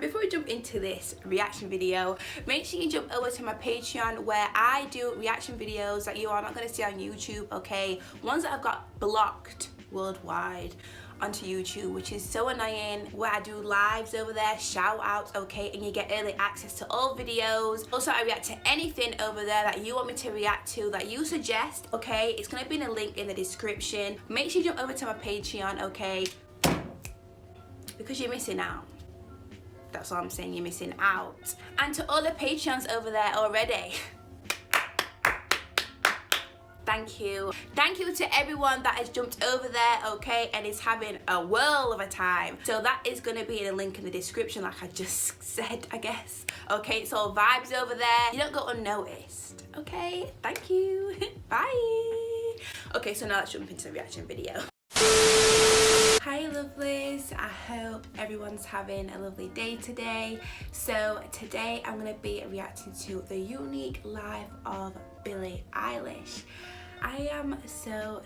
before we jump into this reaction video, make sure you jump over to my Patreon where I do reaction videos that you are not going to see on YouTube, okay? Ones that I've got blocked worldwide onto YouTube, which is so annoying, where I do lives over there, shout outs, okay, and you get early access to all videos. Also, I react to anything over there that you want me to react to, that you suggest, okay? It's gonna be in a link in the description. Make sure you jump over to my Patreon, okay? Because you're missing out. That's all I'm saying, you're missing out. And to all the Patreons over there already, thank you. Thank you to everyone that has jumped over there, okay, and is having a whirl of a time. So that is going to be in a link in the description, like I just said, I guess. Okay, it's all vibes over there. You don't go unnoticed, okay? Thank you. Bye. Okay, so now let's jump into the reaction video. Hi lovelies, I hope everyone's having a lovely day today. So today I'm going to be reacting to the unique life of Billie Eilish. I am so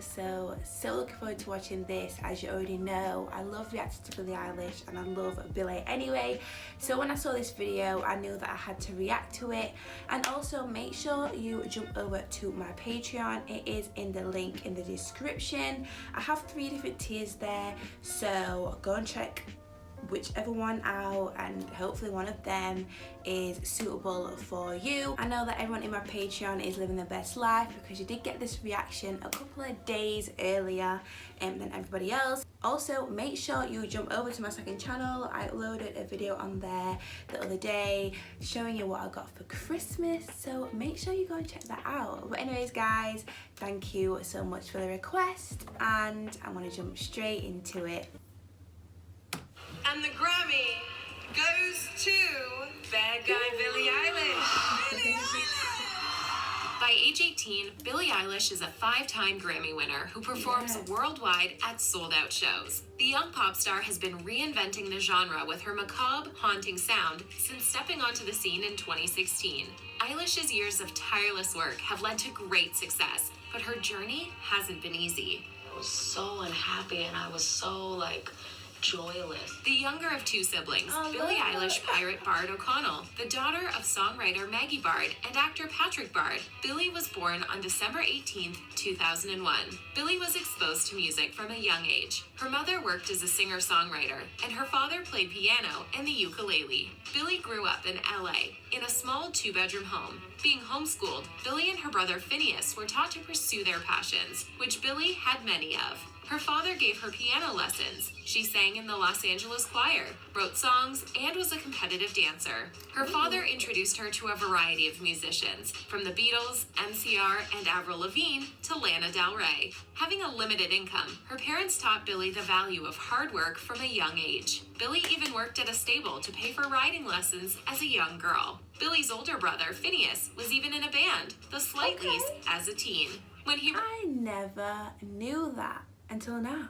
looking forward to watching this. As you already know, I love reacting to Billie Eilish and I love Billie anyway. So when I saw this video, I knew that I had to react to it. And also make sure you jump over to my Patreon. It is in the link in the description. I have 3 different tiers there, so go and check whichever one out, and hopefully one of them is suitable for you. I know that everyone in my Patreon is living their best life because you did get this reaction a couple of days earlier than everybody else. Also, make sure you jump over to my second channel. I uploaded a video on there the other day showing you what I got for Christmas, so make sure you go and check that out. But anyways guys, thank you so much for the request, and I'm gonna jump straight into it. And the Grammy goes to bad guy Billie Eilish. Billie Eilish! By age 18, Billie Eilish is a 5-time Grammy winner who performs worldwide at sold-out shows. The young pop star has been reinventing the genre with her macabre, haunting sound since stepping onto the scene in 2016. Eilish's years of tireless work have led to great success, but her journey hasn't been easy. I was so unhappy and I was so joyless. The younger of 2 siblings, Billie Eilish pirate Bard O'Connell, the daughter of songwriter Maggie Bard and actor Patrick Bard. Billie was born on December 18, 2001. Billie was exposed to music from a young age. Her mother worked as a singer-songwriter, and her father played piano and the ukulele. Billie grew up in LA, in a small 2-bedroom home. Being homeschooled, Billie and her brother Phineas were taught to pursue their passions, which Billie had many of. Her father gave her piano lessons. She sang in the Los Angeles choir, wrote songs, and was a competitive dancer. Her father introduced her to a variety of musicians, from the Beatles, MCR, and Avril Lavigne to Lana Del Rey. Having a limited income, her parents taught Billie the value of hard work from a young age. Billie even worked at a stable to pay for riding lessons as a young girl. Billie's older brother, Phineas, was even in a band, the Slightlies, as a teen. I never knew that until now.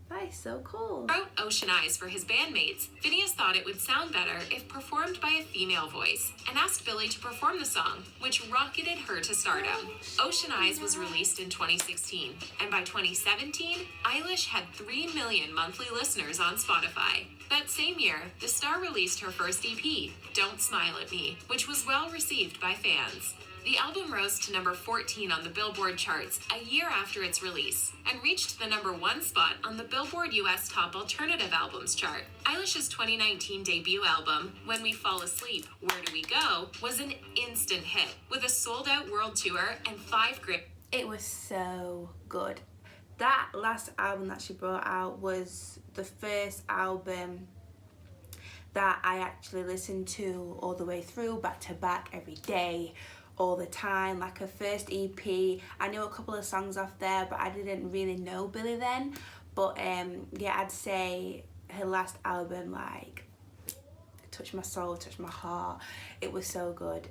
That is so cool. Wrote Ocean Eyes for his bandmates, Phineas thought it would sound better if performed by a female voice, and asked Billie to perform the song, which rocketed her to stardom. Ocean Eyes was released in 2016, and by 2017, Eilish had 3 million monthly listeners on Spotify. That same year, the star released her first EP, Don't Smile at Me, which was well received by fans. The album rose to number 14 on the Billboard charts a year after its release, and reached the number 1 spot on the Billboard US Top Alternative Albums chart. Eilish's 2019 debut album, When We Fall Asleep, Where Do We Go, was an instant hit, with a sold-out world tour and 5 Grammys. It was so good. That last album that she brought out was the first album that I actually listened to all the way through, back to back, every day, all the time. Like her first EP, I knew a couple of songs off there, but I didn't really know Billie then. But yeah, I'd say her last album touched my soul, touched my heart. It was so good.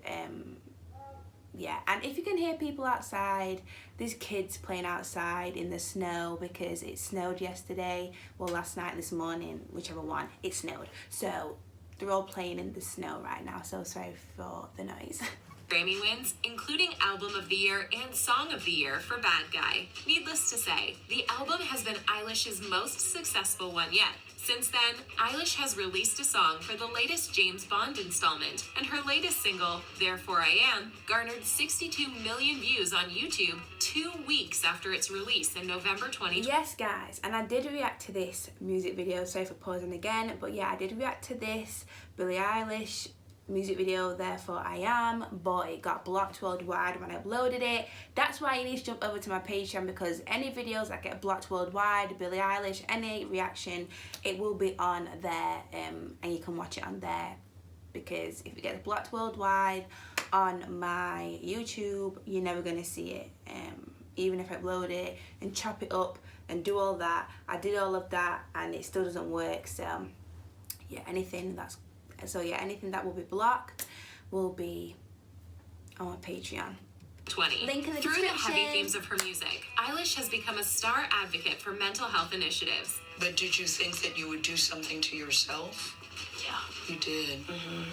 Yeah, and if you can hear people outside, there's kids playing outside in the snow because it snowed yesterday, well last night, this morning, whichever one, it snowed. So they're all playing in the snow right now, so sorry for the noise. Grammy wins, including Album of the Year and Song of the Year for Bad Guy. Needless to say, the album has been Eilish's most successful one yet, Since then, Eilish has released a song for the latest James Bond installment, and her latest single, Therefore I Am, garnered 62 million views on YouTube 2 weeks after its release in November 2020. Yes, guys, and I did react to this music video, sorry for pausing again, but yeah, I did react to this Billie Eilish music video, Therefore I Am, but it got blocked worldwide when I uploaded it. That's why you need to jump over to my Patreon, because any videos that get blocked worldwide, Billie Eilish, any reaction, it will be on there, and you can watch it on there, because if it gets blocked worldwide on my YouTube, you're never going to see it. Even if I upload it and chop it up and do all that, I did all of that and it still doesn't work. So yeah, anything that will be blocked will be on my Patreon. Link in the Through the description. heavy themes of her music, Eilish has become a star advocate for mental health initiatives. But did you think that you would do something to yourself? Yeah. You did.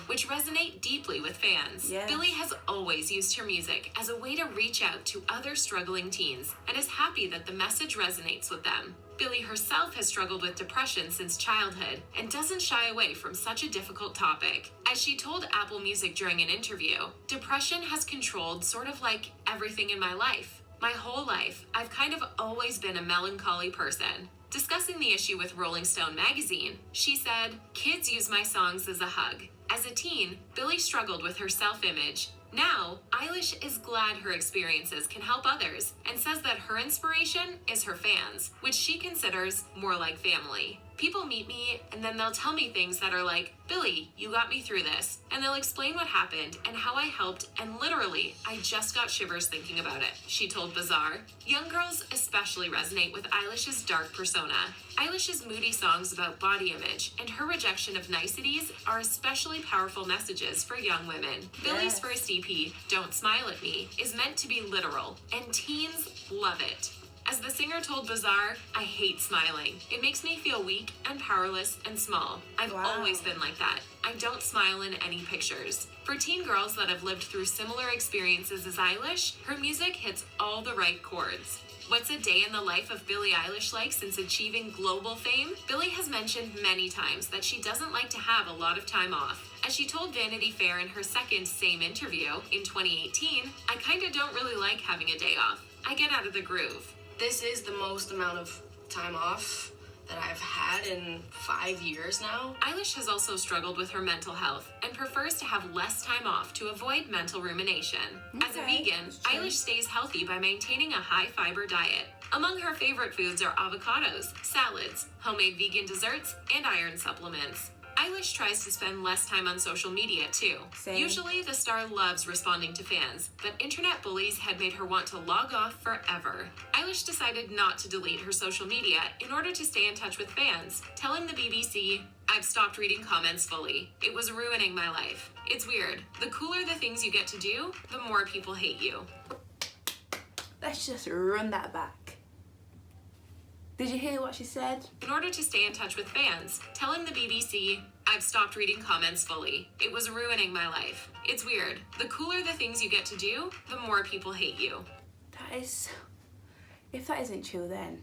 Which resonate deeply with fans. Yes. Billie has always used her music as a way to reach out to other struggling teens and is happy that the message resonates with them. Billie herself has struggled with depression since childhood and doesn't shy away from such a difficult topic. As she told Apple Music during an interview, depression has controlled sort of like everything in my life. My whole life, I've kind of always been a melancholy person. Discussing the issue with Rolling Stone magazine, she said, "Kids use my songs as a hug. As a teen, Billie struggled with her self-image. Now, Eilish is glad her experiences can help others and says that her inspiration is her fans, which she considers more like family. People meet me and then they'll tell me things that are like, Billie, you got me through this. And they'll explain what happened and how I helped, and literally, I just got shivers thinking about it," she told Bazaar. Young girls especially resonate with Eilish's dark persona. Eilish's moody songs about body image and her rejection of niceties are especially powerful messages for young women. Billie's first EP, Don't Smile at Me, is meant to be literal, and teens love it. As the singer told Bazaar, "I hate smiling. It makes me feel weak and powerless and small. I've always been like that. I don't smile in any pictures." For teen girls that have lived through similar experiences as Eilish, her music hits all the right chords. What's a day in the life of Billie Eilish like since achieving global fame? Billie has mentioned many times that she doesn't like to have a lot of time off. As she told Vanity Fair in her second same interview in 2018, "I kinda don't really like having a day off. I get out of the groove." This is the most amount of time off that I've had in 5 years now. Eilish has also struggled with her mental health and prefers to have less time off to avoid mental rumination. As a vegan, Eilish stays healthy by maintaining a high-fiber diet. Among her favorite foods are avocados, salads, homemade vegan desserts, and iron supplements. Eilish tries to spend less time on social media too. Same. Usually, the star loves responding to fans, but internet bullies had made her want to log off forever. Eilish decided not to delete her social media in order to stay in touch with fans, telling the BBC, "I've stopped reading comments fully. It was ruining my life. It's weird. The cooler the things you get to do, the more people hate you." Let's just run that back. Did you hear what she said? In order to stay in touch with fans, telling the BBC, "I've stopped reading comments fully. It was ruining my life. It's weird. The cooler the things you get to do, the more people hate you." That is... If that isn't true, then...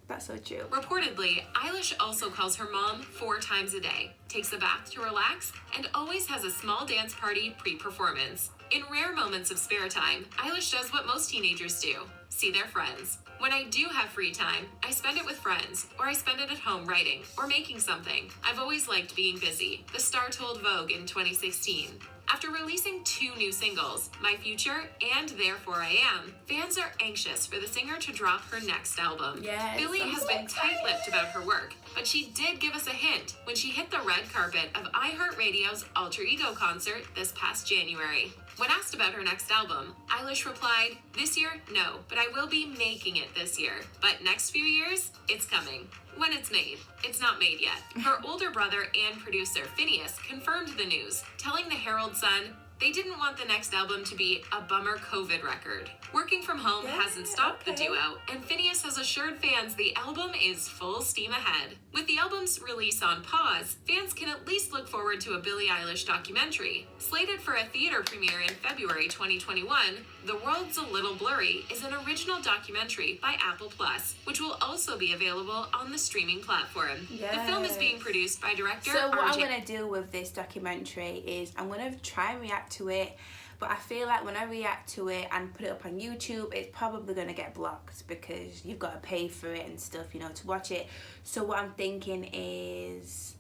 That's so true. Reportedly, Eilish also calls her mom 4 times a day, takes a bath to relax, and always has a small dance party pre-performance. In rare moments of spare time, Eilish does what most teenagers do, see their friends. "When I do have free time, I spend it with friends, or I spend it at home writing or making something. I've always liked being busy," the star told Vogue in 2016. After releasing 2 new singles, My Future and Therefore I Am, fans are anxious for the singer to drop her next album. Yes, Billie I'm has so been excited. tight-lipped about her work, but she did give us a hint when she hit the red carpet of iHeartRadio's Alter Ego concert this past January. When asked about her next album, Eilish replied, "This year, no, but I will be making it this year. But next few years, it's coming. When it's made. It's not made yet." Her older brother and producer, Phineas, confirmed the news, telling the Herald Sun, They didn't want the next album to be a bummer COVID record. Working from home hasn't stopped the duo, and Phineas has assured fans the album is full steam ahead. With the album's release on pause, fans can at least look forward to a Billie Eilish documentary. Slated for a theater premiere in February 2021, The World's a Little Blurry is an original documentary by Apple Plus, which will also be available on the streaming platform. Yes. The film is being produced by director So what I'm RJ. going to do with this documentary is I'm going to try and react to it, but I feel like when I react to it and put it up on YouTube, it's probably going to get blocked because you've got to pay for it and stuff, you know, to watch it. So what I'm thinking is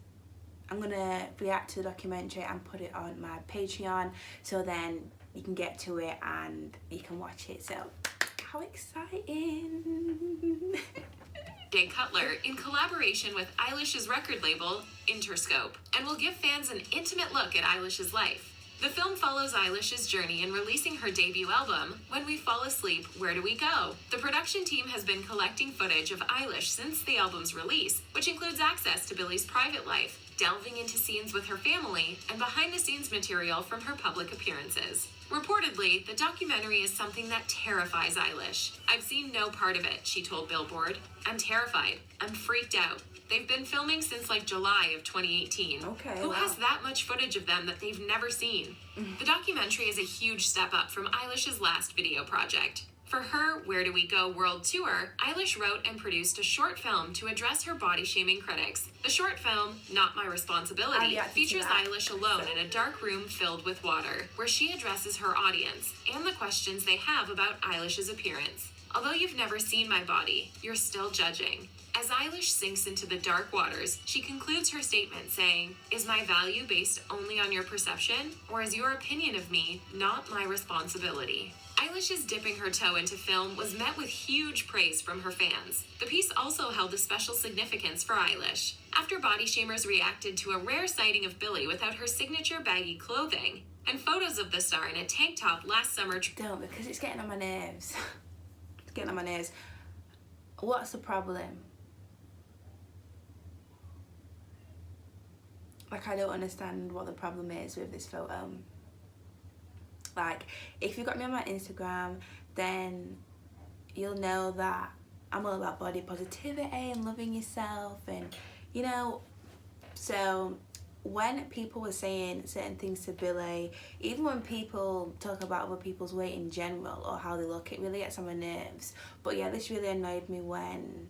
I'm going to react to the documentary and put it on my Patreon, so then you can get to it and you can watch it. So how exciting. Jay Cutler in collaboration with Eilish's record label, Interscope, and will give fans an intimate look at Eilish's life. The film follows Eilish's journey in releasing her debut album, When We Fall Asleep, Where Do We Go? The production team has been collecting footage of Eilish since the album's release, which includes access to Billie's private life, delving into scenes with her family, and behind-the-scenes material from her public appearances. Reportedly, the documentary is something that terrifies Eilish. "I've seen no part of it," she told Billboard. "I'm terrified. I'm freaked out. They've been filming since like July of 2018. Okay, Who wow. has that much footage of them that they've never seen?" The documentary is a huge step up from Eilish's last video project. For her Where Do We Go World Tour, Eilish wrote and produced a short film to address her body-shaming critics. The short film, Not My Responsibility, features Eilish alone in a dark room filled with water, where she addresses her audience and the questions they have about Eilish's appearance. "Although you've never seen my body, you're still judging." As Eilish sinks into the dark waters, she concludes her statement saying, "Is my value based only on your perception, or is your opinion of me not my responsibility?" Eilish's dipping her toe into film was met with huge praise from her fans. The piece also held a special significance for Eilish. After body shamers reacted to a rare sighting of Billie without her signature baggy clothing, and photos of the star in a tank top last summer. Don't, because it's getting on my nerves. It's getting on my nerves. What's the problem? Like, I don't understand what the problem is with this photo. Like, if you got me on my Instagram, then you'll know that I'm all about body positivity and loving yourself, and, you know, so when people were saying certain things to Billie, even when people talk about other people's weight in general or how they look, it really gets on my nerves. But yeah, this really annoyed me when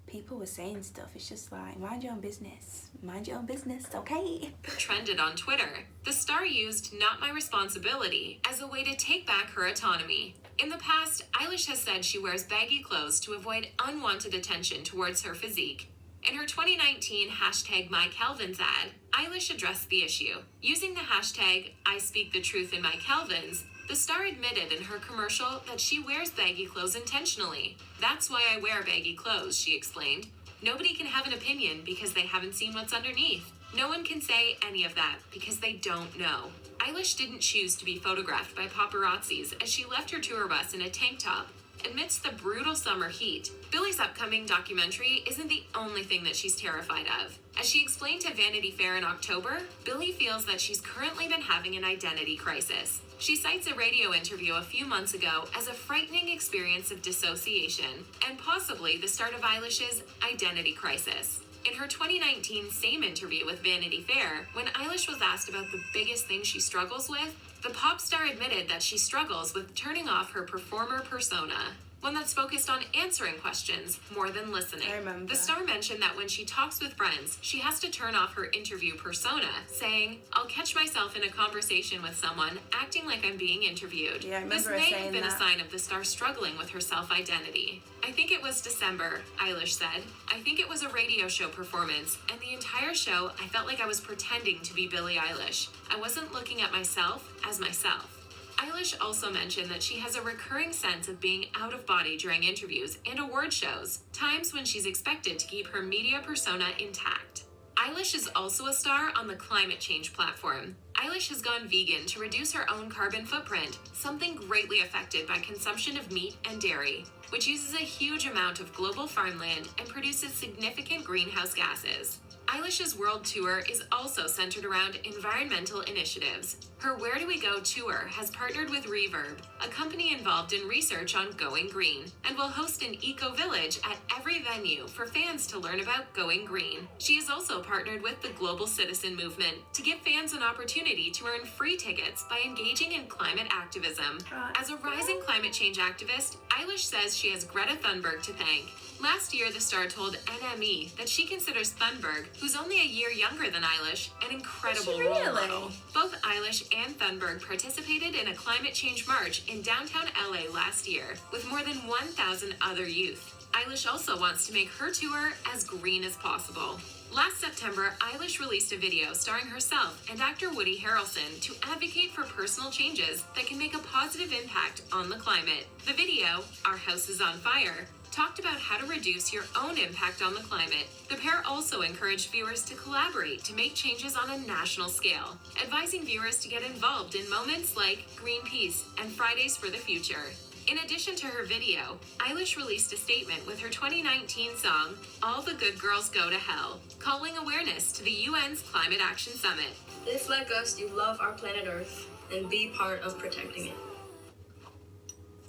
people were saying stuff. It's just like, mind your own business. Mind your own business, okay? Trended on Twitter. The star used "Not My Responsibility" as a way to take back her autonomy. In the past, Eilish has said she wears baggy clothes to avoid unwanted attention towards her physique. In her 2019 #MyCalvins ad, Eilish addressed the issue. Using the hashtag #ISpeakTheTruthInMyCalvins, the star admitted in her commercial that she wears baggy clothes intentionally. "That's why I wear baggy clothes," she explained. "Nobody can have an opinion because they haven't seen what's underneath. No one can say any of that because they don't know." Eilish didn't choose to be photographed by paparazzis as she left her tour bus in a tank top amidst the brutal summer heat. Billie's upcoming documentary isn't the only thing that she's terrified of. As she explained to Vanity Fair in October, Billie feels that she's currently been having an identity crisis. She cites a radio interview a few months ago as a frightening experience of dissociation and possibly the start of Eilish's identity crisis. In her 2019 same interview with Vanity Fair, when Eilish was asked about the biggest thing she struggles with, the pop star admitted that she struggles with turning off her performer persona, one that's focused on answering questions more than listening. I remember. The star mentioned that when she talks with friends, she has to turn off her interview persona, saying, "I'll catch myself in a conversation with someone acting like I'm being interviewed." Yeah, I remember This her may saying have been that. a sign of the star struggling with her self-identity. "I think it was December," Eilish said. "I think it was a radio show performance, and the entire show I felt like I was pretending to be Billie Eilish. I wasn't looking at myself as myself." Eilish also mentioned that she has a recurring sense of being out of body during interviews and award shows, times when she's expected to keep her media persona intact. Eilish is also a star on the climate change platform. Eilish has gone vegan to reduce her own carbon footprint, something greatly affected by consumption of meat and dairy, which uses a huge amount of global farmland and produces significant greenhouse gases. Eilish's world tour is also centered around environmental initiatives. Her Where Do We Go tour has partnered with Reverb, a company involved in research on going green, and will host an eco-village at every venue for fans to learn about going green. She has also partnered with the Global Citizen Movement to give fans an opportunity to earn free tickets by engaging in climate activism. As a rising climate change activist, Eilish says she has Greta Thunberg to thank. Last year, the star told NME that she considers Thunberg, who's only a year younger than Eilish, an incredible role model. Both Eilish and Thunberg participated in a climate change march in downtown LA last year, with more than 1,000 other youth. Eilish also wants to make her tour as green as possible. Last September, Eilish released a video starring herself and actor Woody Harrelson to advocate for personal changes that can make a positive impact on the climate. The video, Our House is on Fire, talked about how to reduce your own impact on the climate. The pair also encouraged viewers to collaborate to make changes on a national scale, advising viewers to get involved in moments like Greenpeace and Fridays for the Future. In addition to her video, Eilish released a statement with her 2019 song, All the Good Girls Go to Hell, calling awareness to the UN's Climate Action Summit. If, like us, you love our planet Earth and be part of protecting it.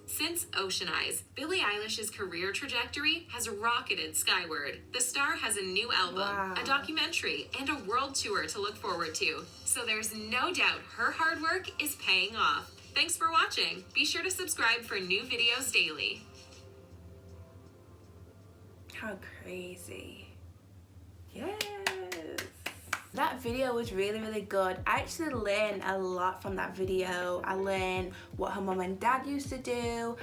Since Ocean Eyes, Billie Eilish's career trajectory has rocketed skyward. The star has a new album, a documentary, and a world tour to look forward to. So there's no doubt her hard work is paying off. Thanks for watching. Be sure to subscribe for new videos daily. How crazy. Yes. That video was really, really good. I actually learned a lot from that video. I learned what her mum and dad used to do.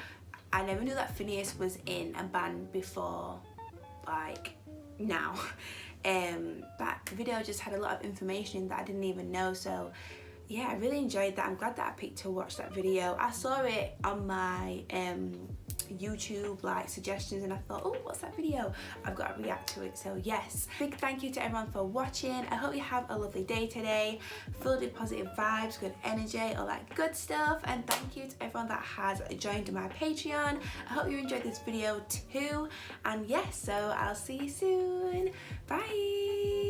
I never knew that Phineas was in a band before, like, now. That video just had a lot of information that I didn't even know, so yeah, I really enjoyed that. I'm glad that I picked to watch that video. I saw it on my YouTube like suggestions and I thought, oh, what's that video? I've got to react to it. So yes, big thank you to everyone for watching. I hope you have a lovely day today, filled with positive vibes, good energy, all that good stuff. And thank you to everyone that has joined my Patreon. I hope you enjoyed this video too. And yes, so I'll see you soon. Bye.